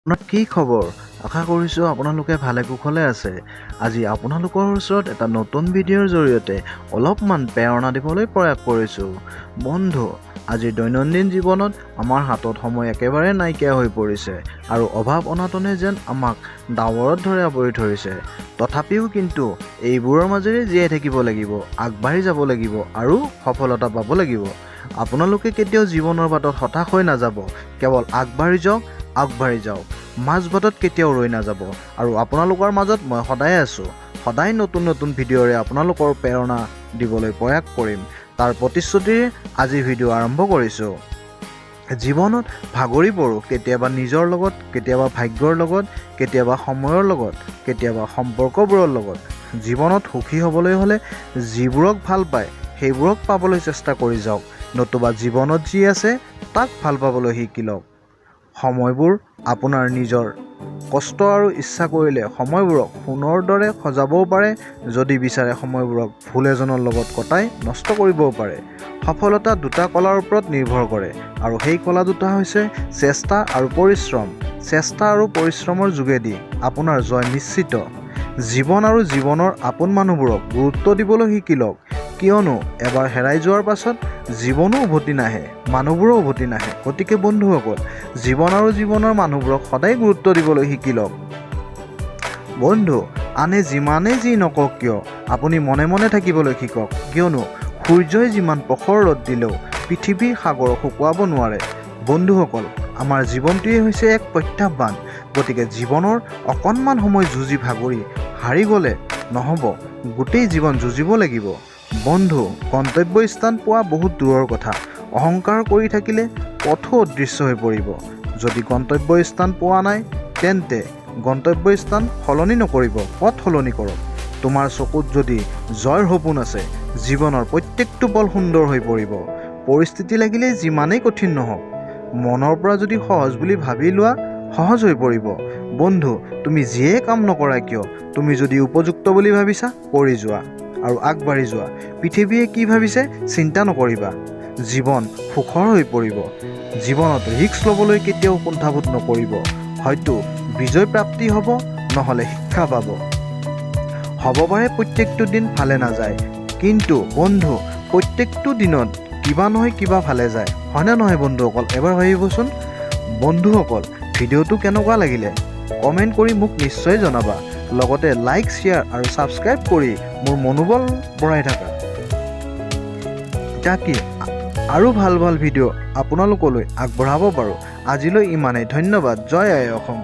আপোনাৰ কি খবৰ? আশা কৰিছোঁ আপোনালোকে ভালে কুশলে আছে। আজি আপোনালোকৰ ওচৰত এটা নতুন ভিডিঅ'ৰ জৰিয়তে অলপমান প্ৰেৰণা দিবলৈ প্ৰয়াস কৰিছোঁ। বন্ধু, আজিৰ দৈনন্দিন জীৱনত আমাৰ হাতত সময় একেবাৰে নাইকিয়া হৈ পৰিছে আৰু অভাৱ অনাটনে যেন আমাক ডাৱৰত ধৰি আৱৰি ধৰিছে। তথাপিও কিন্তু এইবোৰৰ মাজেৰে জীয়াই থাকিব লাগিব, আগবাঢ়ি যাব লাগিব আৰু সফলতা পাব লাগিব। আপোনালোকে কেতিয়াও জীৱনৰ বাটত হতাশ হৈ নাযাব, কেৱল আগবাঢ়ি যাওক। মাজবাটত কেতিয়াও ৰৈ নাযাব আৰু আপোনালোকৰ মাজত মই সদায় আছোঁ। সদায় নতুন নতুন ভিডিঅ'ৰে আপোনালোকৰ প্ৰেৰণা দিবলৈ প্ৰয়াস কৰিম। তাৰ প্ৰতিশ্ৰুতিৰে আজি ভিডিঅ' আৰম্ভ কৰিছোঁ। জীৱনত ভাগৰি পৰোঁ, কেতিয়াবা নিজৰ লগত, কেতিয়াবা ভাগ্যৰ লগত, কেতিয়াবা সময়ৰ লগত, কেতিয়াবা সম্পৰ্কবোৰৰ লগত। জীৱনত সুখী হ'বলৈ হ'লে যিবোৰক ভাল পায় সেইবোৰক পাবলৈ চেষ্টা কৰি যাওক, নতুবা জীৱনত যি আছে তাক ভাল পাবলৈ শিকি লওক। সময়বোৰ আপোনাৰ নিজৰ কষ্ট আৰু ইচ্ছা কৰিলে সময়বোৰক সোণৰ দৰে সজাবও পাৰে, যদি বিচাৰে সময়বোৰক ভুল এজনৰ লগত কটাই নষ্ট কৰিবও পাৰে। সফলতা দুটা কলাৰ ওপৰত নিৰ্ভৰ কৰে আৰু সেই কলা দুটা হৈছে চেষ্টা আৰু পৰিশ্ৰম। চেষ্টা আৰু পৰিশ্ৰমৰ যোগেদি আপোনাৰ জয় নিশ্চিত। জীৱন আৰু জীৱনৰ আপোন মানুহবোৰক গুৰুত্ব দিবলৈ শিকি লওক, কিয়নো এবাৰ হেৰাই যোৱাৰ পাছত জীৱনো উভতি নাহে, মানুহবোৰো উভতি নাহে। গতিকে বন্ধুসকল, জীৱন আৰু জীৱনৰ মানুহবোৰক সদায় গুৰুত্ব দিবলৈ শিকি লওক। বন্ধু, আনে যিমানেই যি নকওক কিয় আপুনি মনে মনে থাকিবলৈ শিকক, কিয়নো সূৰ্যই যিমান প্ৰখৰ ৰ'দ দিলেও পৃথিৱীৰ সাগৰক শুকুৱাব নোৱাৰে। বন্ধুসকল, আমাৰ জীৱনটোৱেই হৈছে এক প্ৰত্যাহ্বান। গতিকে জীৱনৰ অকণমান সময় যুঁজি ভাগৰি হাৰি গ'লে নহ'ব, গোটেই জীৱন যুঁজিব লাগিব। বন্ধু, গন্তব্যস্থান পোৱা বহুত দূৰৰ কথা। অহংকাৰ কৰি থাকিলে পথো অদৃশ্য হৈ পৰিব। যদি গন্তব্যস্থান পোৱা নাই তেন্তে গন্তব্যস্থান সলনি নকৰিব, পথ সলনি কৰক। তোমাৰ চকুত যদি জয়ৰ সপোন আছে, জীৱনৰ প্ৰত্যেকটো পল সুন্দৰ হৈ পৰিব। পৰিস্থিতি লাগিলে যিমানেই কঠিন নহওক, মনৰ পৰা যদি সহজ বুলি ভাবি লোৱা, সহজ হৈ পৰিব। বন্ধু, তুমি যিয়ে কাম নকৰা কিয়, তুমি যদি উপযুক্ত বুলি ভাবিছা কৰি যোৱা আৰু আগবাঢ়ি যোৱা। পৃথিৱীয়ে কি ভাবিছে চিন্তা নকৰিবা, জীৱন সুখৰ হৈ পৰিব। জীৱনত ৰিস্ক ল'বলৈ কেতিয়াও কুণ্ঠাবোধ নকৰিব। হয়তো বিজয় প্ৰাপ্তি হ'ব, নহ'লে শিক্ষা পাব। হ'ব পাৰে প্ৰত্যেকটো দিন ভালে নাযায়, কিন্তু বন্ধু প্ৰত্যেকটো দিনত কিবা নহয় কিবা ভালে যায়, হয়নে নহয় বন্ধুসকল? এবাৰ ভাবিবচোন। বন্ধুসকল, ভিডিঅ'টো কেনেকুৱা লাগিলে কমেণ্ট কৰি মোক নিশ্চয় জনাবা। লগতে লাইক, শ্বেয়াৰ আৰু ছাবস্ক্ৰাইব কৰি মোৰ মনোবল বঢ়াই থাকা, তাকি আৰু ভাল ভাল ভিডিঅ' আপোনালোকলৈ আগবঢ়াব পাৰোঁ। আজিলৈ ইমানেই। ধন্যবাদ। জয় আই অসম।